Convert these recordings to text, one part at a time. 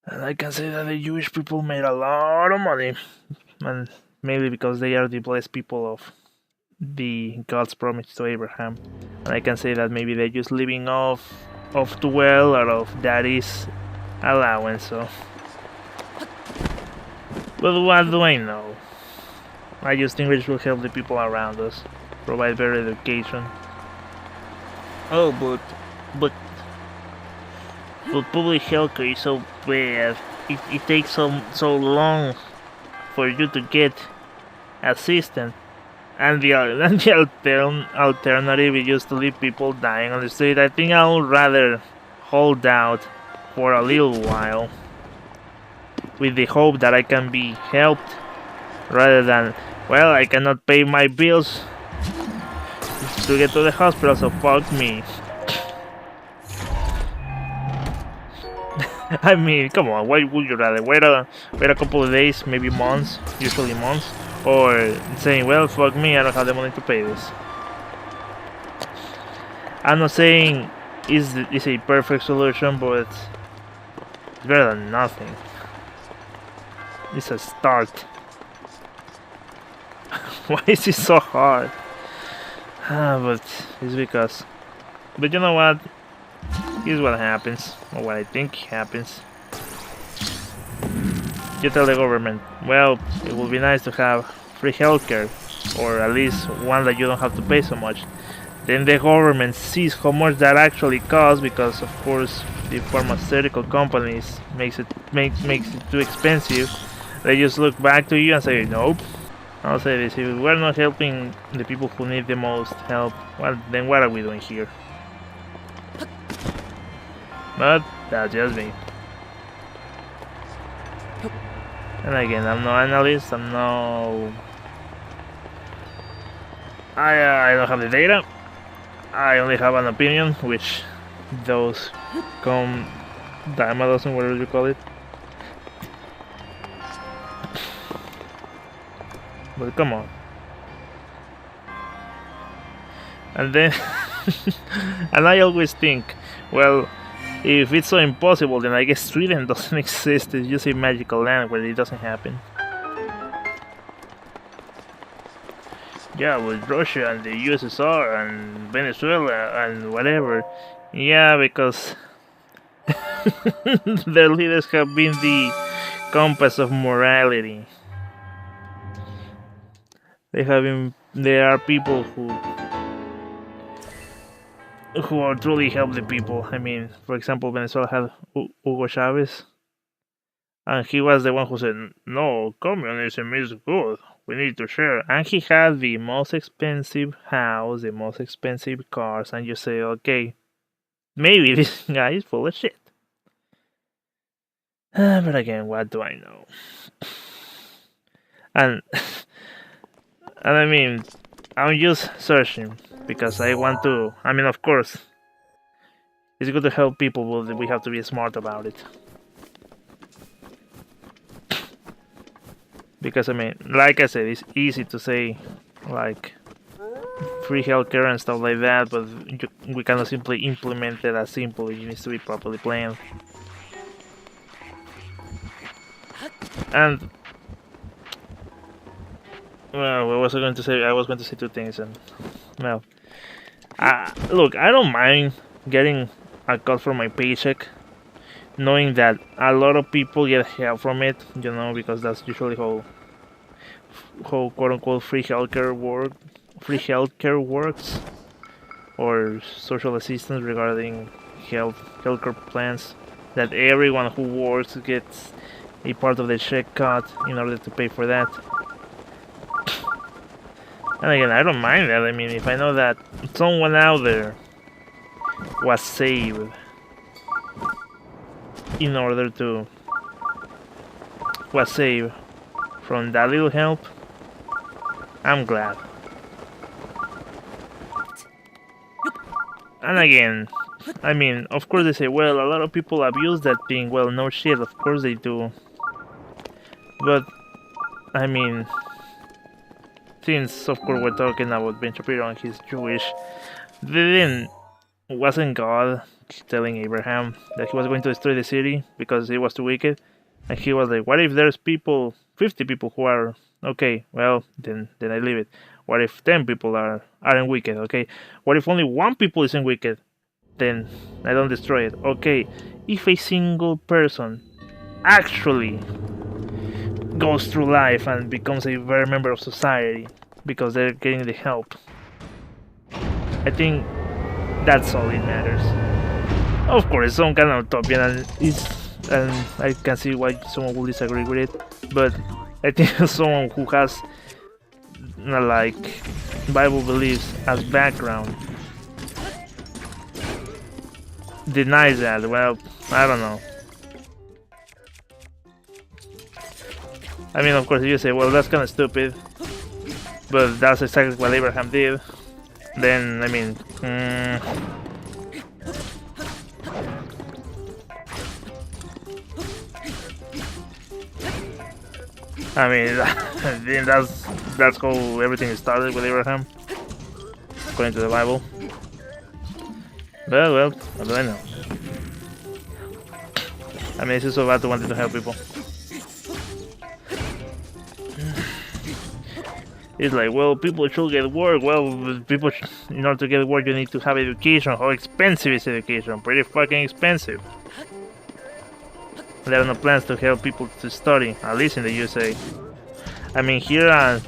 And I can say that the Jewish people made a lot of money, and mainly because they are the blessed people of the God's promise to Abraham. And I can say that maybe they're just living off too well out of daddy's allowance. So, but what do I know? I just think rich will help the people around us, provide better education. Oh, but but public healthcare is so bad. It takes so long for you to get assistance. And the alternative is just to leave people dying on the street. I think I would rather hold out for a little while with the hope that I can be helped rather than, well, I cannot pay my bills to get to the hospital, so fuck me. I mean, come on, why would you rather wait a couple of days, maybe months, usually months, or saying, well, fuck me, I don't have the money to pay this. I'm not saying it's a perfect solution, but it's better than nothing. It's a start. Why is it so hard? But it's because. But you know what? Here's what happens, or what I think happens. You tell the government, well, it would be nice to have free healthcare, or at least one that you don't have to pay so much. Then the government sees how much that actually costs, because of course the pharmaceutical companies makes it too expensive. They just look back to you and say, nope. I'll say this: if we're not helping the people who need the most help, well, then what are we doing here? But that's just me. And again, I'm no analyst. I'm no. I don't have the data. I only have an opinion, which those come dime a dozen, whatever you call it. But come on. And then, and I always think, well, if it's so impossible, then I guess Sweden doesn't exist. It's just a magical land where it doesn't happen. Yeah, with Russia and the USSR and Venezuela and whatever. Yeah, because their leaders have been the compass of morality. There are people who are truly help the people. I mean, for example, Venezuela had Hugo Chavez, and he was the one who said, "No, communism is good. We need to share." And he had the most expensive house, the most expensive cars, and you say, "Okay, maybe this guy is full of shit." But again, what do I know? And and I mean, I'm just searching because I want to. I mean, of course, it's good to help people, but we have to be smart about it. Because I mean, like I said, it's easy to say, like, free healthcare and stuff like that, but we cannot simply implement it as simple. It needs to be properly planned. And well, what was I going to say? I was going to say two things, and well, look, I don't mind getting a cut from my paycheck, knowing that a lot of people get help from it. You know, because that's usually how quote unquote free healthcare works, or social assistance regarding healthcare plans. That everyone who works gets a part of the check cut in order to pay for that. And again, I don't mind that. I mean, if I know that someone out there was saved in order to was saved from that little help, I'm glad. And again, I mean, of course they say, well, a lot of people abuse that thing. Well, no shit, of course they do. But, I mean, since of course we're talking about Ben Shapiro and he's Jewish, then wasn't God telling Abraham that he was going to destroy the city because it was too wicked. And he was like, what if there's people, 50 people who are okay? Well, then I leave it. What if 10 people aren't wicked? Okay. What if only one people isn't wicked? Then I don't destroy it. Okay. If a single person actually goes through life and becomes a very member of society because they're getting the help, I think that's all it matters. Of course, some kind of utopian, and I can see why someone will disagree with it, but I think someone who has like Bible beliefs as background denies that. Well, I don't know. I mean, of course, if you say, well, that's kind of stupid, but that's exactly what Abraham did, then, I mean, then that's how everything started with Abraham, according to the Bible. Well, what do I know? I mean, it's so bad to wanting to help people. It's like, well, people should get work. Well, in order to get work, you need to have education. How expensive is education? Pretty fucking expensive. There are no plans to help people to study, at least in the USA. I mean, here at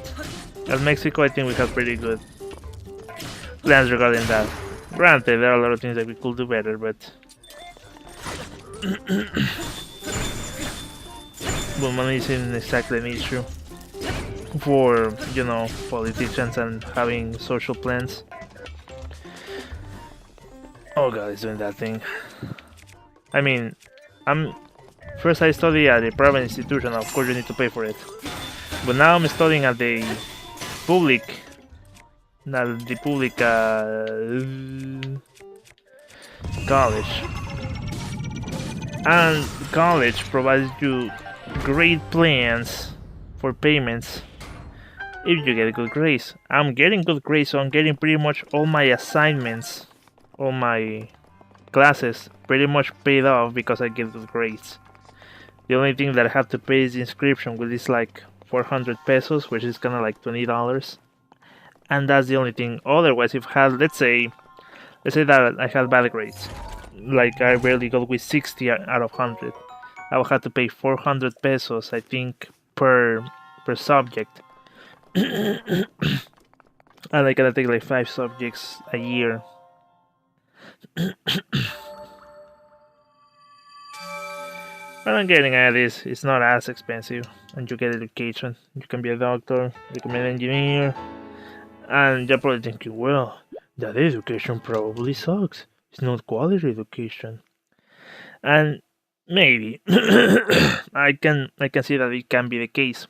Mexico, I think we have pretty good plans regarding that. Granted, there are a lot of things that we could do better, but but money isn't exactly an issue for, you know, politicians and having social plans. Oh god, he's doing that thing. I mean, first I study at a private institution, of course you need to pay for it. But now I'm studying at the public college. And college provides you great plans for payments if you get good grades. I'm getting good grades, so I'm getting pretty much all my assignments, all my classes pretty much paid off because I get good grades. The only thing that I have to pay is the inscription, which is like 400 pesos, which is kind of like $20. And that's the only thing. Otherwise, if I had, let's say that I had bad grades, like I barely got with 60 out of 100, I would have to pay 400 pesos, I think, per subject. And I gotta take like 5 subjects a year. What I'm getting at is, it's not as expensive, and you get education. You can be a doctor, you can be an engineer, and you're probably thinking, well, that education probably sucks. It's not quality education. And maybe I can see that it can be the case.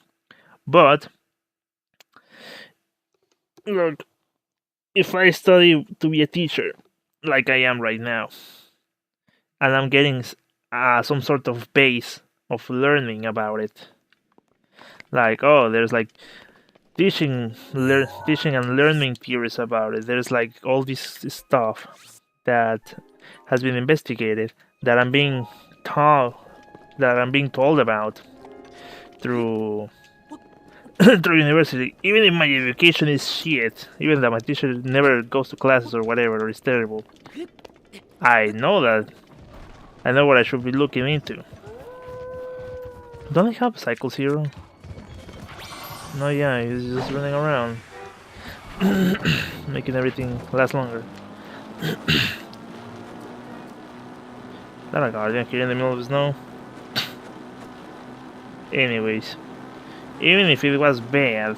But look, if I study to be a teacher, like I am right now, and I'm getting some sort of base of learning about it, like, oh, there's like teaching and learning theories about it. There's like all this stuff that has been investigated, that I'm being told about through through university. Even if my education is shit, even that my teacher never goes to classes or whatever, or is terrible, I know what I should be looking into. Don't I have Cycle Zero? No, yeah, he's just running around, making everything last longer. Not a guardian here in the middle of the snow. Anyways, even if it was bad,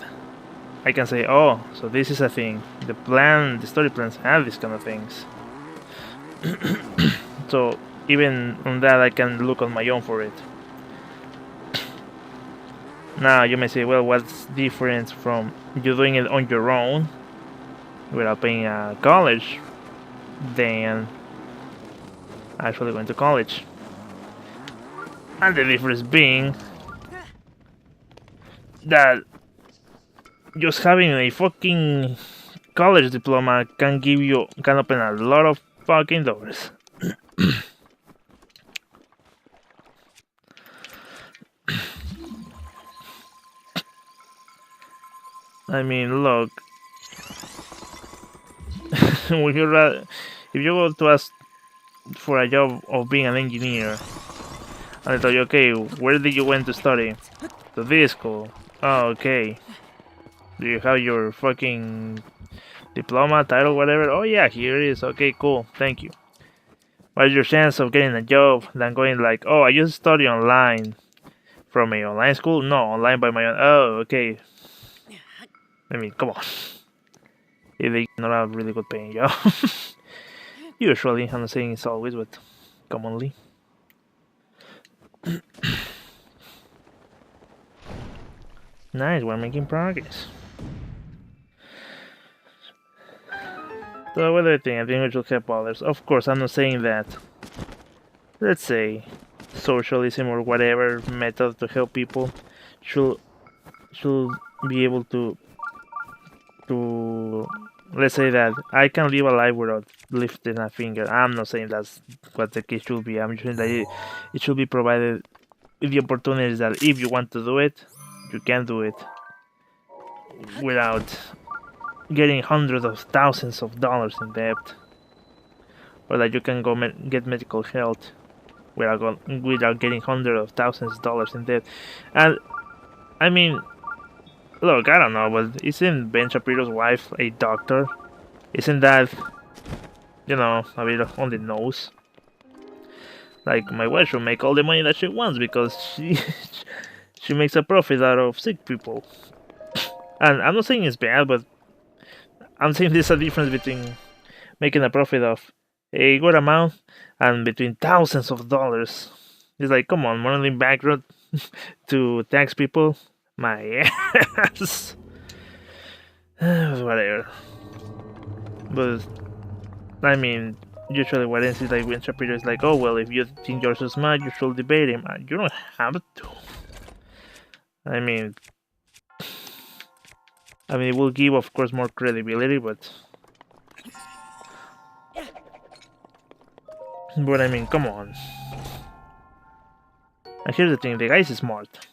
I can say, oh, so this is a thing. The story plans have these kind of things. So even on that, I can look on my own for it. Now you may say, well, what's different from you doing it on your own without paying a college than actually going to college? And the difference being that just having a fucking college diploma can open a lot of fucking doors. I mean, look, would you rather, if you go to ask for a job of being an engineer, and they tell you, okay, where did you went to study? To this school. Oh, okay. Do you have your fucking diploma, title, whatever? Oh yeah, here it is. Okay, cool. Thank you. What is your chance of getting a job than going like, oh, I just study online from a online school? No, online by my own. Oh, okay. I mean, come on. If they not a really good paying job. Usually, I'm not saying it's always, but commonly. Nice, we're making progress. So what do I think? I think we should help others. Of course, I'm not saying that. Let's say socialism or whatever method to help people should should be able to let's say that I can live a life without lifting a finger. I'm not saying that's what the case should be. I'm just saying that it should be provided with the opportunities that if you want to do it, you can do it without getting hundreds of thousands of dollars in debt, or that you can go get medical help without getting hundreds of thousands of dollars in debt. And I mean, look, I don't know, but isn't Ben Shapiro's wife a doctor? Isn't that, a bit on the nose? Like, my wife should make all the money that she wants because she makes a profit out of sick people. And I'm not saying it's bad, but I'm saying there's a difference between making a profit of a good amount and between thousands of dollars. It's like, come on, money bankrupt to tax people? My ass. Whatever. But, I mean, usually what ends is like when Shapiro is like, oh, well, if you think you're so smart, you should debate him. You don't have to. I mean, it will give, of course, more credibility, but I mean, come on. And here's the thing, the guy's smart.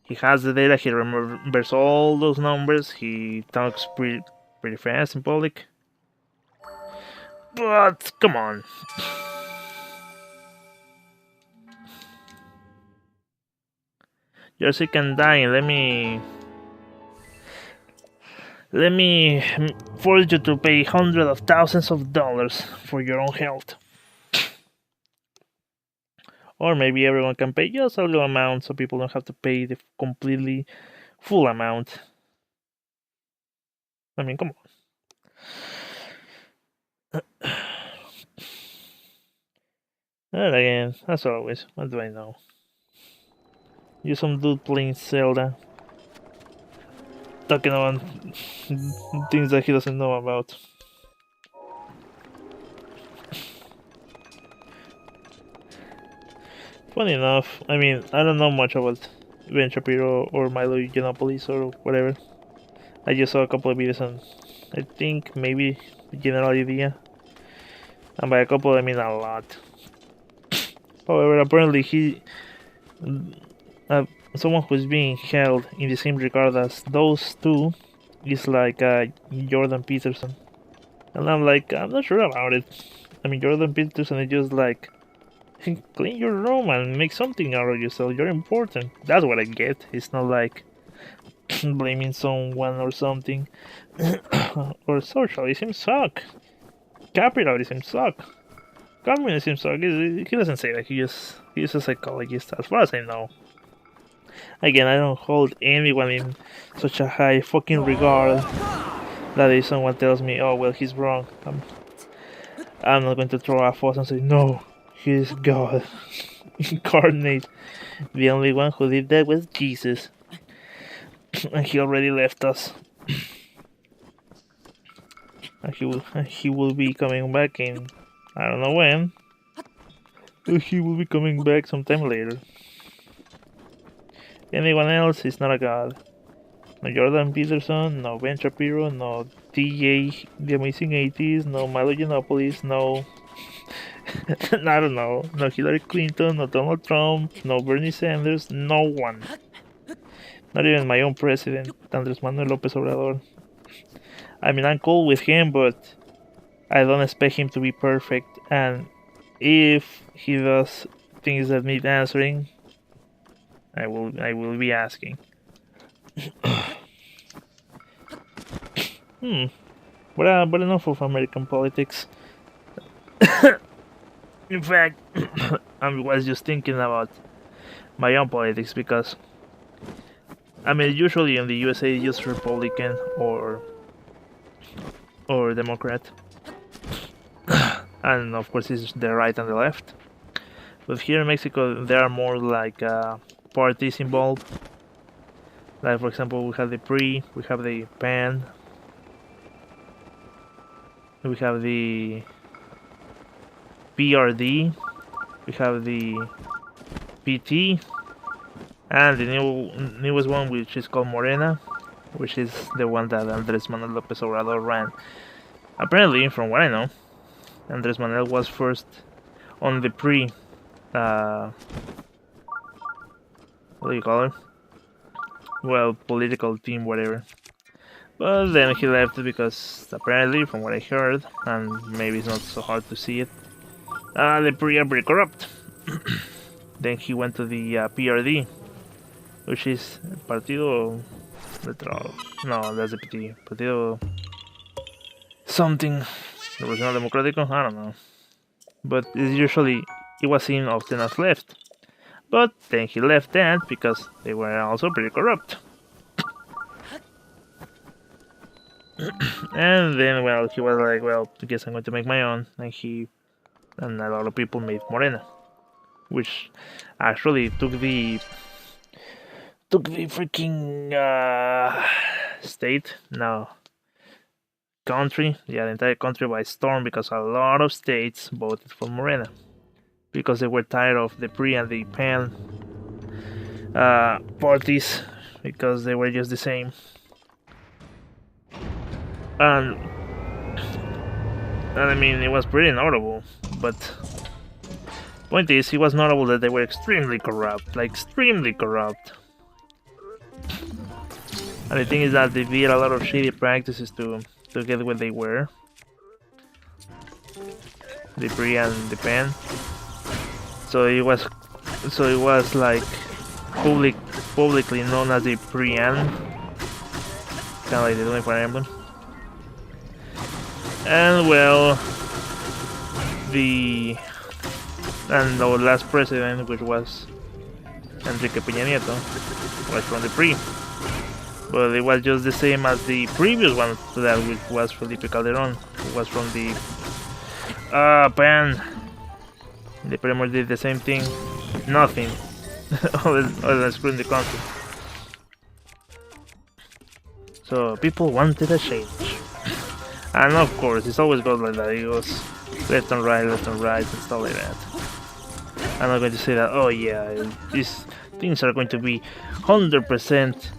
He has the data, he remembers all those numbers, he talks pretty fast in public. But, come on. You're sick and dying, let me force you to pay hundreds of thousands of dollars for your own health. Or maybe everyone can pay just a little amount so people don't have to pay the completely full amount. I mean, come on. And again, as always, what do I know? You some dude playing Zelda. Talking about things that he doesn't know about. Funny enough, I mean, I don't know much about Ben Shapiro or Milo Yiannopoulos or whatever. I just saw a couple of videos and I think maybe the general idea. And by a couple I mean a lot. However, apparently someone who's being held in the same regard as those two is like Jordan Peterson. And I'm like, I'm not sure about it. I mean, Jordan Peterson is just like, clean your room and make something out of yourself. You're important. That's what I get. It's not like blaming someone or something. Or socialism suck. Capitalism suck. Communism suck. He doesn't say that. He's a psychologist, as far as I know. Again, I don't hold anyone in such a high fucking regard that if someone tells me, oh well, he's wrong, I'm not going to throw a fuss and say, no, he's God incarnate. The only one who did that was Jesus. And he already left us. And he will be coming back in, I don't know when. But he will be coming back sometime later. Anyone else is not a god. No Jordan Peterson, no Ben Shapiro, no TJ, The Amazing 80s, no Milo Yiannopoulos, no I don't know. No Hillary Clinton, no Donald Trump, no Bernie Sanders, no one. Not even my own president, Andres Manuel Lopez Obrador. I mean, I'm cool with him, but I don't expect him to be perfect. And if he does things that need answering, I will be asking. But enough of American politics. In fact, I was just thinking about my own politics because I mean, usually in the USA, it's just Republican or Democrat, and of course, it's the right and the left. But here in Mexico, there are more like parties involved. Like for example, we have the PRI, we have the PAN, we have the PRD, we have the PT, and the newest one, which is called Morena, which is the one that Andres Manuel Lopez Obrador ran. Apparently, from what I know, Andres Manuel was first on the PRI. What do you call it? Well, political team, whatever. But then he left because apparently, from what I heard, and maybe it's not so hard to see it, the PRI are pretty corrupt. Then he went to the PRD, which is Partido no, that's the PT. Partido something Revolucionario Democrático, I don't know. But it was seen often as left. But then he left that because they were also pretty corrupt. And then, well, he was like, well, I guess I'm going to make my own. And a lot of people made Morena, which actually took the freaking state, no, country, yeah, the entire country by storm, because a lot of states voted for Morena because they were tired of the PRI and the PAN parties because they were just the same. And I mean, it was pretty notable, but point is, it was notable that they were extremely corrupt, like extremely corrupt. And the thing is that they did a lot of shady practices to get where they were. The PRI and the PAN. So it was like publicly known as the PRIAN. Kinda like the doing Fire Emblem. And well, our last president, which was Enrique Peña Nieto, was from the PRI. But it was just the same as the previous one to that, which was Felipe Calderón, who was from the PAN. They pretty much did the same thing, nothing, other than screwing the country. So people wanted a change. And of course, it's always goes like that, it goes left and right, and stuff like that. I'm not going to say that, oh yeah, these things are going to be 100%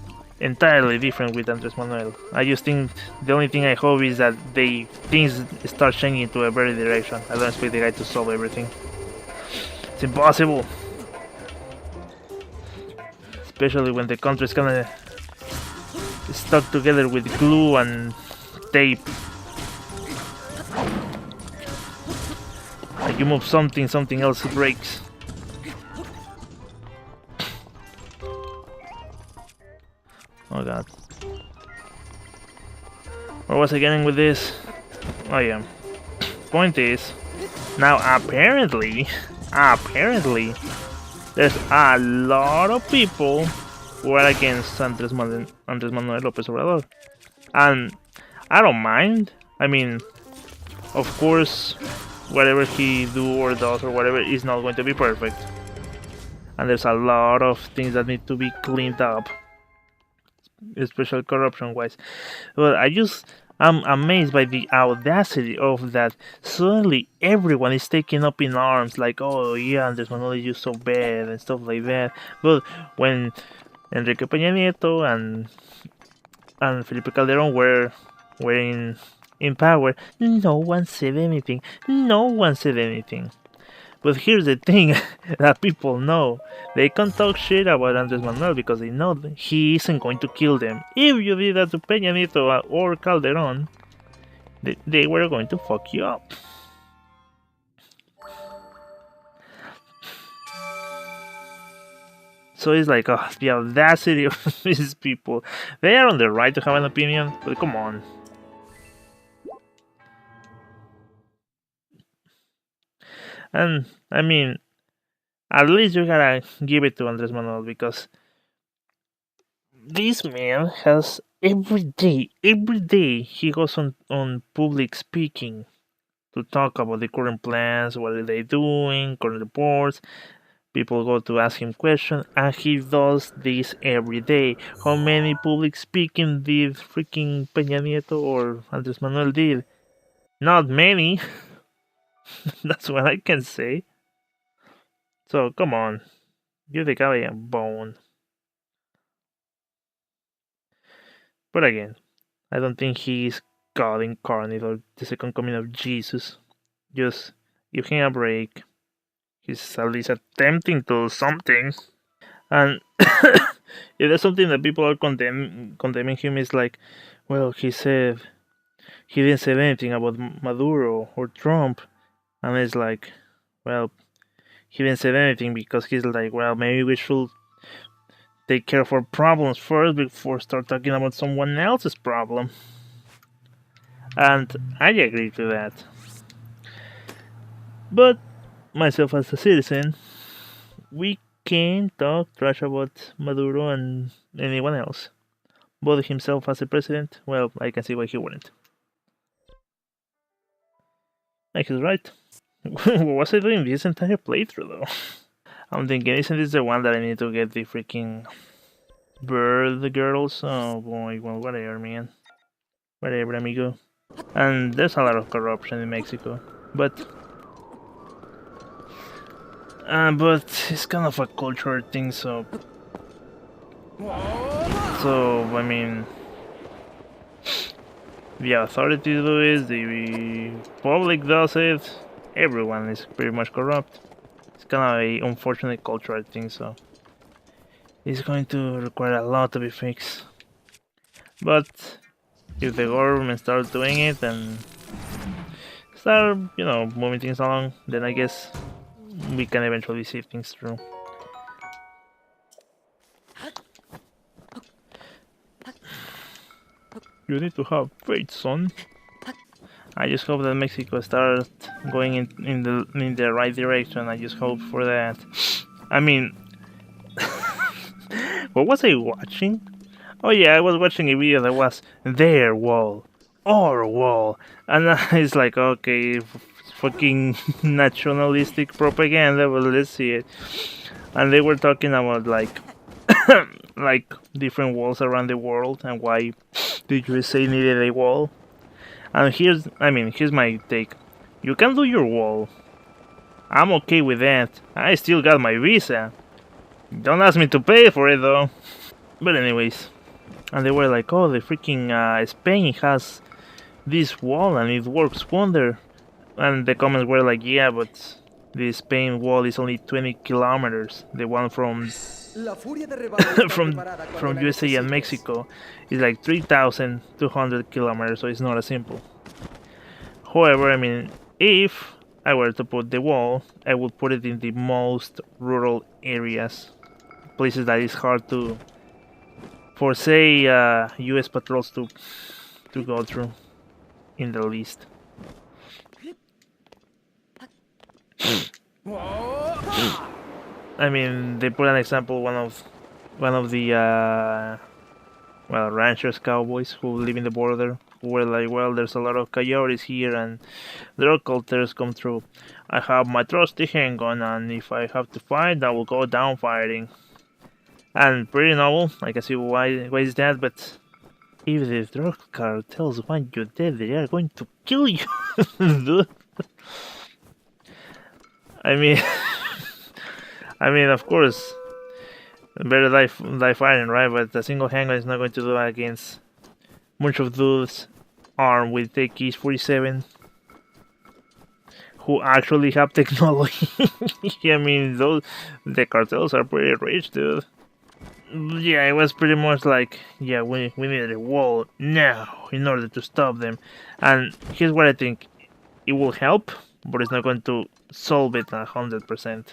entirely different with Andres Manuel. I just think the only thing I hope is that things start changing to a better direction. I don't expect the guy to solve everything. It's impossible. Especially when the country's kinda stuck together with glue and tape. Like you move something else breaks. Oh god. Where was I getting with this? Oh yeah. Point is, now apparently, there's a lot of people who are against Andres Manuel Lopez Obrador. And I don't mind. I mean, of course, whatever he do or does or whatever is not going to be perfect. And there's a lot of things that need to be cleaned up, especially corruption-wise. But I'm amazed by the audacity of that. Suddenly, everyone is taking up in arms, like, oh yeah, Andres Manuel is just so bad and stuff like that. But when Enrique Peña Nieto and Felipe Calderón were in power, no one said anything. But here's the thing that people know. They can't talk shit about Andres Manuel because they know that he isn't going to kill them. If you did that to Peña Nieto or Calderon, they were going to fuck you up. So it's like, oh, the audacity of these people. They are on the right to have an opinion, but come on. And, I mean, at least you gotta give it to Andres Manuel because this man has every day he goes on public speaking to talk about the current plans, what are they doing, current reports. People go to ask him questions, and he does this every day. How many public speaking did freaking Peña Nieto or Andres Manuel did? Not many. That's what I can say. So come on, give the guy a bone. But again, I don't think he's God incarnate or the second coming of Jesus. Just give him a break. He's at least attempting to do something. And if there's something that people are condemning him, is like, well, he didn't say anything about Maduro or Trump. And it's like, well, he didn't say anything because he's like, well, maybe we should take care of our problems first before start talking about someone else's problem. And I agree to that. But myself as a citizen, we can't talk trash about Maduro and anyone else. But himself as a president, well, I can see why he wouldn't. And he's right. What was I doing this entire playthrough though? I'm thinking, isn't this the one that I need to get the freaking bird girls? Oh boy, well, whatever, man. Whatever, amigo. And there's a lot of corruption in Mexico, but it's kind of a cultural thing, so I mean, the authorities do it, the public does it, everyone is pretty much corrupt. It's kind of a unfortunate cultural thing, so it's going to require a lot to be fixed. But if the government starts doing it and start, moving things along, then I guess we can eventually see things through. You need to have faith, son. I just hope that Mexico starts going in the right direction. I just hope for that. I mean, what was I watching? Oh yeah, I was watching a video that was their wall, our wall, and it's like, okay, fucking nationalistic propaganda. Well, let's see it. And they were talking about like different walls around the world and why the USA needed a wall. And here's my take. You can do your wall. I'm okay with that. I still got my visa. Don't ask me to pay for it though. But anyways, and they were like, oh, the freaking Spain has this wall and it works wonder. And the comments were like, yeah, but the Spain wall is only 20 kilometers. The one from USA and Mexico is like 3,200 kilometers, so it's not as simple. However, I mean, if I were to put the wall, I would put it in the most rural areas, places that is hard to, for say, US patrols to go through in the least. I mean, they put an example, one of the ranchers, cowboys who live in the border, who were like, well, there's a lot of coyotes here and their cultures come through. I have my trusty handgun, and if I have to fight, I will go down fighting. And pretty novel, I can see why is that, but if the drug cartels want you dead, they are going to kill you, dude. I mean, of course, better die fighting, right? But a single handgun is not going to do that against a bunch of dudes armed with AK-47, who actually have technology. I mean, the cartels are pretty rich, dude. Yeah, it was pretty much like, yeah, we need a wall now in order to stop them. And here's what I think: it will help, but it's not going to solve it 100%.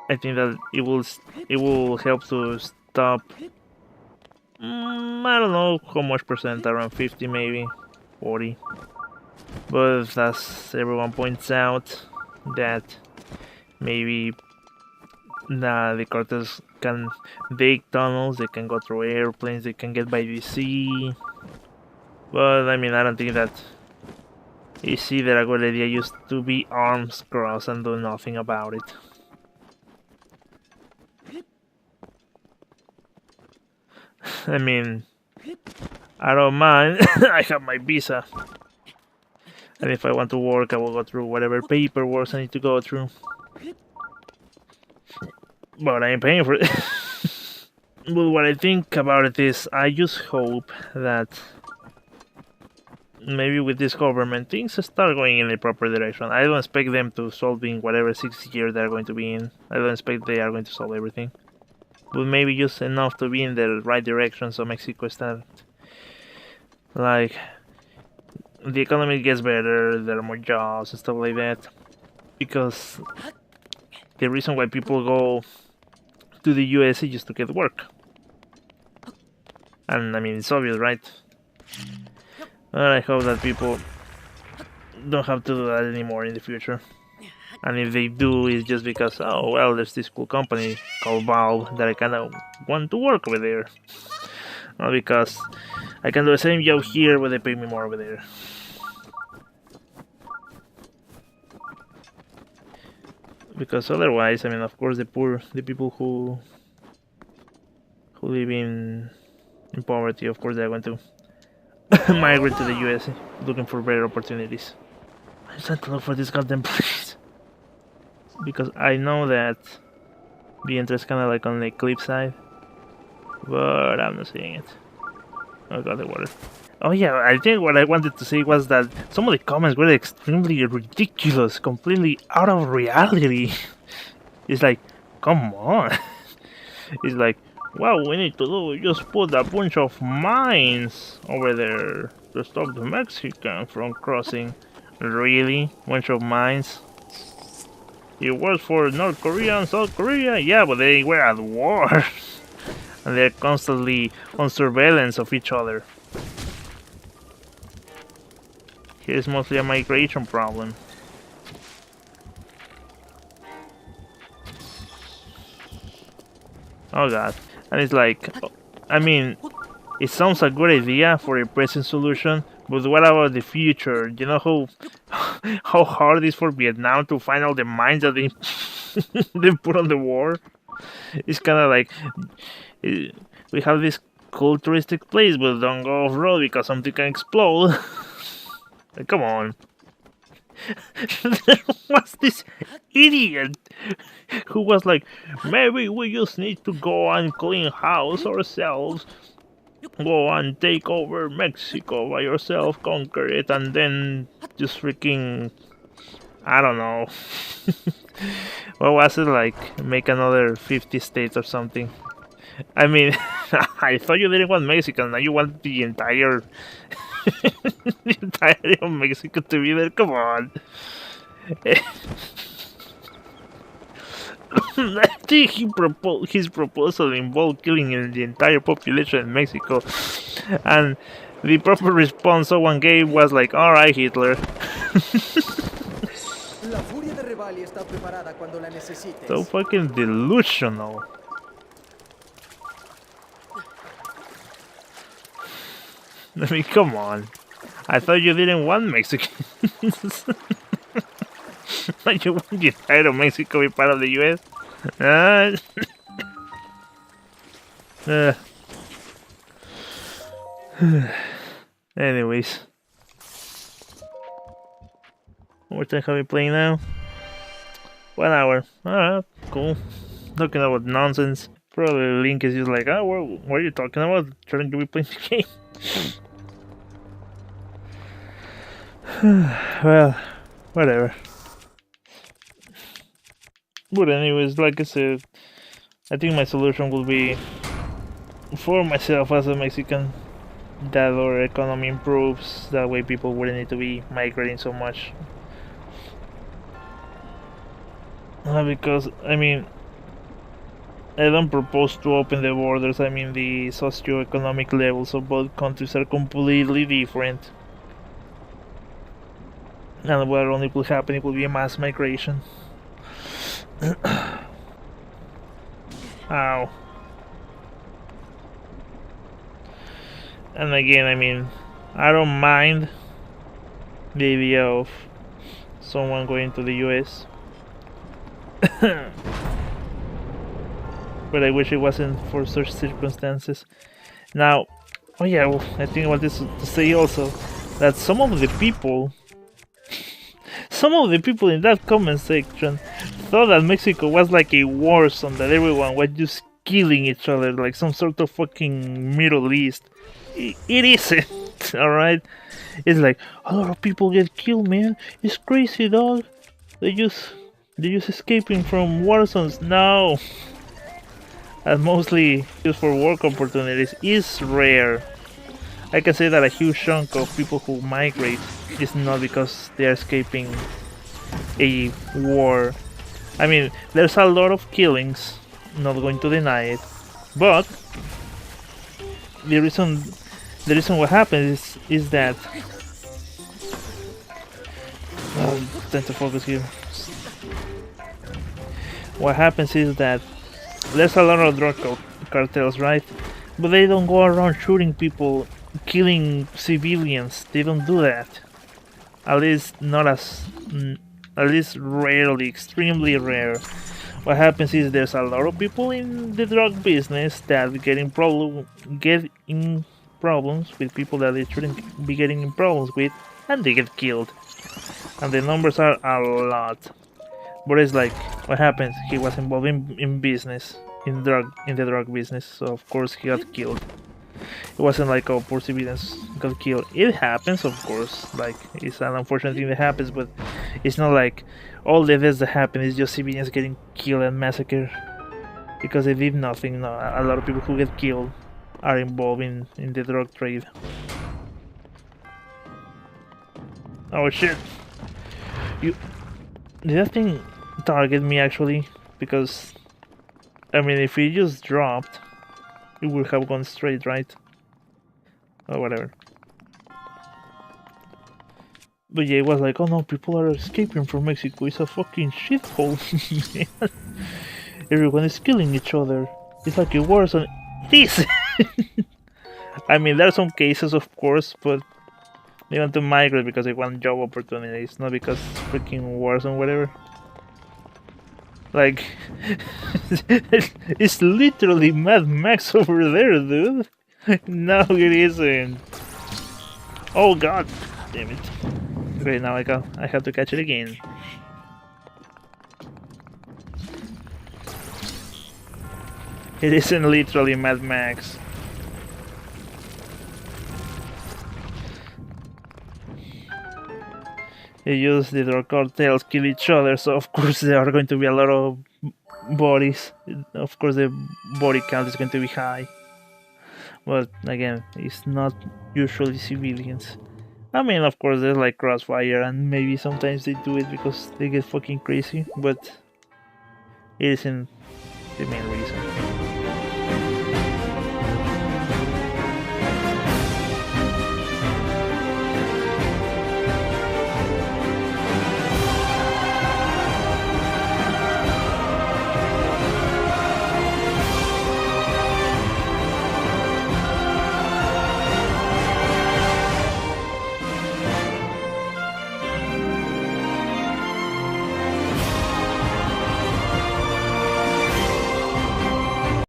I think that it will help to stop. I don't know how much percent, around 50 maybe, 40. But as everyone points out, that maybe the cartels can dig tunnels, they can go through airplanes, they can get by the sea. But I mean, I don't think that is either a good idea just to be arms crossed and do nothing about it. I mean, I don't mind. I have my visa. And if I want to work, I will go through whatever paperwork I need to go through. But I ain't paying for it. But what I think about it is, I just hope that maybe with this government, things start going in the proper direction. I don't expect them to solve in whatever 6 years they're going to be in. I don't expect they are going to solve everything. But maybe just enough to be in the right direction so Mexico start, like, the economy gets better, there are more jobs and stuff like that. Because the reason why people go to the US is just to get work. And I mean, it's obvious, right? But I hope that people don't have to do that anymore in the future. And if they do, it's just because, oh well, there's this cool company called Valve that I kinda want to work over there. Not because I can do the same job here, but they pay me more over there. Because otherwise, I mean, of course, the people who live in poverty, of course, they're going to migrate to the US looking for better opportunities. I just have to look for this goddamn place. Because I know that the entrance kind of like on the cliff side, but I'm not seeing it. Oh god, the water. Oh yeah, I think what I wanted to say was that some of the comments were extremely ridiculous, completely out of reality. It's like, come on. It's like, what we need to do is just put a bunch of mines over there to stop the Mexicans from crossing. Really? Bunch of mines? It works for North Korea and South Korea? Yeah, but they were at war. And they're constantly on surveillance of each other. Here's mostly a migration problem. Oh god. And it's like, I mean, it sounds a good idea for a present solution, but what about the future? You know how hard it is for Vietnam to find all the mines that they they put on the war? It's kind of like, we have this cool touristic place, but don't go off-road because something can explode. Like, come on. There was this idiot who was like, maybe we just need to go and clean house ourselves, go and take over Mexico by yourself, conquer it, and then just freaking, I don't know. What was it, like, make another 50 states or something? I mean, I thought you didn't want Mexico, now you want the entire the entirety of Mexico to be there. Come on. I think his proposal involved killing the entire population in Mexico, and the proper response someone gave was like, "Alright, Hitler." So fucking delusional. I mean, come on. I thought you didn't want Mexicans. Like, you want the entire Mexico to be part of the US? Anyways. What time have we playing now? 1 hour. Alright, cool. Talking about nonsense. Probably Link is just like, oh, what are you talking about? Trying to be playing the game. Well, whatever. But anyways, like I said, I think my solution will be for myself as a Mexican that our economy improves. That way, people wouldn't need to be migrating so much. Because I mean, I don't propose to open the borders. I mean, the socio-economic levels of both countries are completely different. And what only will happen, it will be a mass migration. Ow. And again, I mean, I don't mind the idea of someone going to the US. But I wish it wasn't for such circumstances. Now, oh yeah, well, I think about this to say also that some of the people in that comment section thought that Mexico was like a war zone, that everyone was just killing each other like some sort of fucking Middle East. It isn't, alright? It's like a lot of people get killed, man. It's crazy, dog. They're just escaping from war zones. No. And mostly just for work opportunities is rare. I can say that a huge chunk of people who migrate is not because they are escaping a war. I mean, there's a lot of killings, not going to deny it, but the reason what happens is that tend to focus here. What happens is that there's a lot of drug cartels, right? But they don't go around shooting people, killing civilians. They don't do that. At least not as, at least rarely, extremely rare. What happens is there's a lot of people in the drug business that get in problems with people that they shouldn't be getting in problems with, and they get killed. And the numbers are a lot. But it's like, what happens? He was involved in business, in the drug business, so of course he got killed. It wasn't like, oh, poor civilians got killed. It happens, of course. Like, it's an unfortunate thing that happens, but it's not like all the deaths that happen is just civilians getting killed and massacred because they did nothing. No, a lot of people who get killed are involved in the drug trade. Oh shit! Did that thing target me actually? Because I mean, if it just dropped, it would have gone straight, right? Or whatever. But yeah, it was like, oh no, people are escaping from Mexico. It's a fucking shithole, man. Everyone is killing each other. It's like a war zone. It is! I mean, there are some cases, of course, but they want to migrate because they want job opportunities, not because freaking wars and whatever. Like, it's literally Mad Max over there, dude. No, it isn't. Oh god, damn it. Okay, now I have to catch it again. It isn't literally Mad Max. They use the drug cartels kill each other, so of course there are going to be a lot of bodies. Of course the body count is going to be high. But again, it's not usually civilians. I mean, of course there's like crossfire and maybe sometimes they do it because they get fucking crazy, but it isn't the main reason.